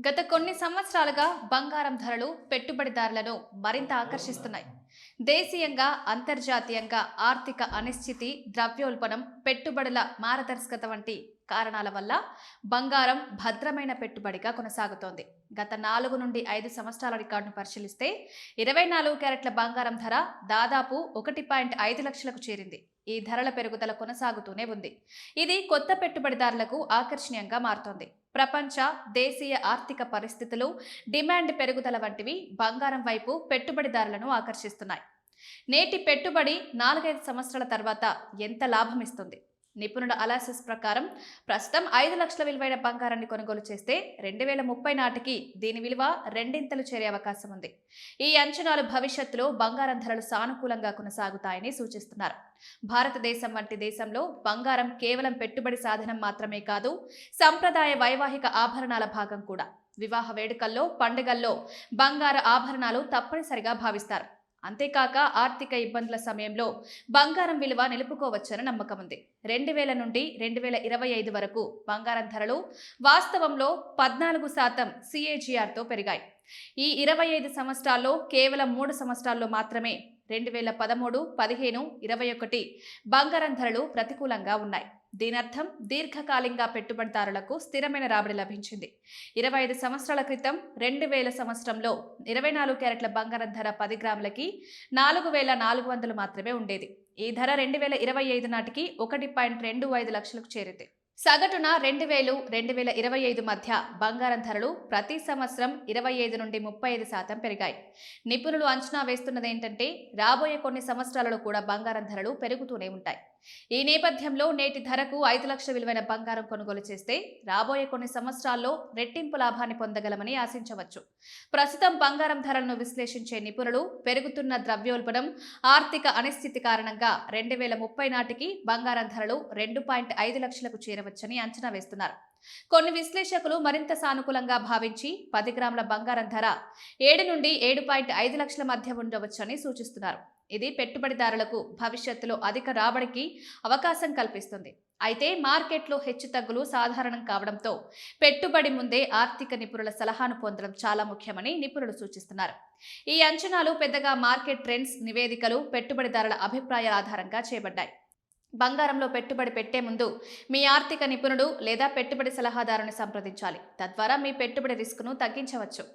గత కొన్ని సంవత్సరాలుగా బంగారం ధరలు పెట్టుబడిదారులను మరింత ఆకర్షిస్తున్నాయి. దేశీయంగా, అంతర్జాతీయంగా ఆర్థిక అనిశ్చితి, ద్రవ్యోల్బణం, పెట్టుబడుల మార్గదర్శకత వంటి కారణాల వల్ల బంగారం భద్రమైన పెట్టుబడిగా కొనసాగుతోంది. గత 4 నుండి 5 సంవత్సరాల రికార్డును పరిశీలిస్తే 24 క్యారెట్ల బంగారం ధర దాదాపు 1.5 లక్షలకు చేరింది. ఈ ధరల పెరుగుదల కొనసాగుతూనే ఉంది. ఇది కొత్త పెట్టుబడిదారులకు ఆకర్షణీయంగా మారుతోంది. ప్రపంచ, దేశీయ ఆర్థిక పరిస్థితులు, డిమాండ్ పెరుగుదల వంటివి బంగారం వైపు పెట్టుబడిదారులను ఆకర్షిస్తున్నాయి. నేటి పెట్టుబడి 4-5 సంవత్సరాల తర్వాత ఎంత లాభం ఇస్తుంది? నిపుణుల అనాలిసిస్ ప్రకారం ప్రస్తుతం 5 లక్షల విలువైన బంగారాన్ని కొనుగోలు చేస్తే 2030 నాటికి దీని విలువ రెండింతలు చేరే అవకాశం ఉంది. ఈ అంచనాలు భవిష్యత్తులో బంగారం ధరలు సానుకూలంగా కొనసాగుతాయని సూచిస్తున్నారు. భారతదేశం వంటి దేశంలో బంగారం కేవలం పెట్టుబడి సాధనం మాత్రమే కాదు, సంప్రదాయ వైవాహిక ఆభరణాల భాగం కూడా. వివాహ వేడుకల్లో, పండుగల్లో బంగారు ఆభరణాలు తప్పనిసరిగా భావిస్తారు. అంతేకాక ఆర్థిక ఇబ్బందుల సమయంలో బంగారం విలువ నిలుపుకోవచ్చని నమ్మకం ఉంది. 2000 నుండి 2025 వరకు బంగారం ధరలు వాస్తవంలో 14% CAGRతో పెరిగాయి. ఈ 25 సంవత్సరాల్లో కేవలం 3 సంవత్సరాల్లో మాత్రమే 2013, 15, 21 బంగారం ధరలు ప్రతికూలంగా ఉన్నాయి. దీనర్థం దీర్ఘకాలికంగా పెట్టుబడిదారులకు స్థిరమైన రాబడి లభించింది. 25 సంవత్సరాల క్రితం 2000 సంవత్సరంలో 24 క్యారెట్ల బంగారం ధర 10 గ్రాములకి 4,400 మాత్రమే ఉండేది. ఈ ధర 2025 నాటికి 1.25 లక్షలకు చేరింది. సగటున 2000, 2025 మధ్య బంగారం ధరలు ప్రతి సంవత్సరం 25 నుండి 35% పెరిగాయి. నిపుణులు అంచనా వేస్తున్నదేంటంటే రాబోయే కొన్ని సంవత్సరాలలో కూడా బంగారం ధరలు పెరుగుతూనే ఉంటాయి. ఈ నేపథ్యంలో నేటి ధరకు 5 లక్షల విలువైన బంగారం కొనుగోలు చేస్తే రాబోయే కొన్ని సంవత్సరాల్లో రెట్టింపు లాభాన్ని పొందగలమని ఆశించవచ్చు. ప్రస్తుతం బంగారం ధరలను విశ్లేషించే నిపుణులు పెరుగుతున్న ద్రవ్యోల్బణం, ఆర్థిక అనిశ్చితి కారణంగా 2030 నాటికి బంగారం ధరలు 2.5 లక్షలకు చేరవచ్చని అంచనా వేస్తున్నారు. కొన్ని విశ్లేషకులు మరింత సానుకూలంగా భావించి 10 గ్రాముల బంగారం ధర 7 నుండి 7.5 లక్షల మధ్య ఉండవచ్చని సూచిస్తున్నారు. ఇది పెట్టుబడిదారులకు భవిష్యత్తులో అధిక రాబడికి అవకాశం కల్పిస్తుంది. అయితే మార్కెట్లో హెచ్చుతగ్గులు సాధారణం కావడంతో పెట్టుబడి ముందే ఆర్థిక నిపుణుల సలహాను పొందడం చాలా ముఖ్యమని నిపుణులు సూచిస్తున్నారు. ఈ అంచనాలు పెద్దగా మార్కెట్ ట్రెండ్స్, నివేదికలు, పెట్టుబడిదారుల అభిప్రాయాల ఆధారంగా చేయబడ్డాయి. బంగారంలో పెట్టుబడి పెట్టే ముందు మీ ఆర్థిక నిపుణుడు లేదా పెట్టుబడి సలహాదారుని సంప్రదించాలి. తద్వారా మీ పెట్టుబడి రిస్క్ను తగ్గించవచ్చు.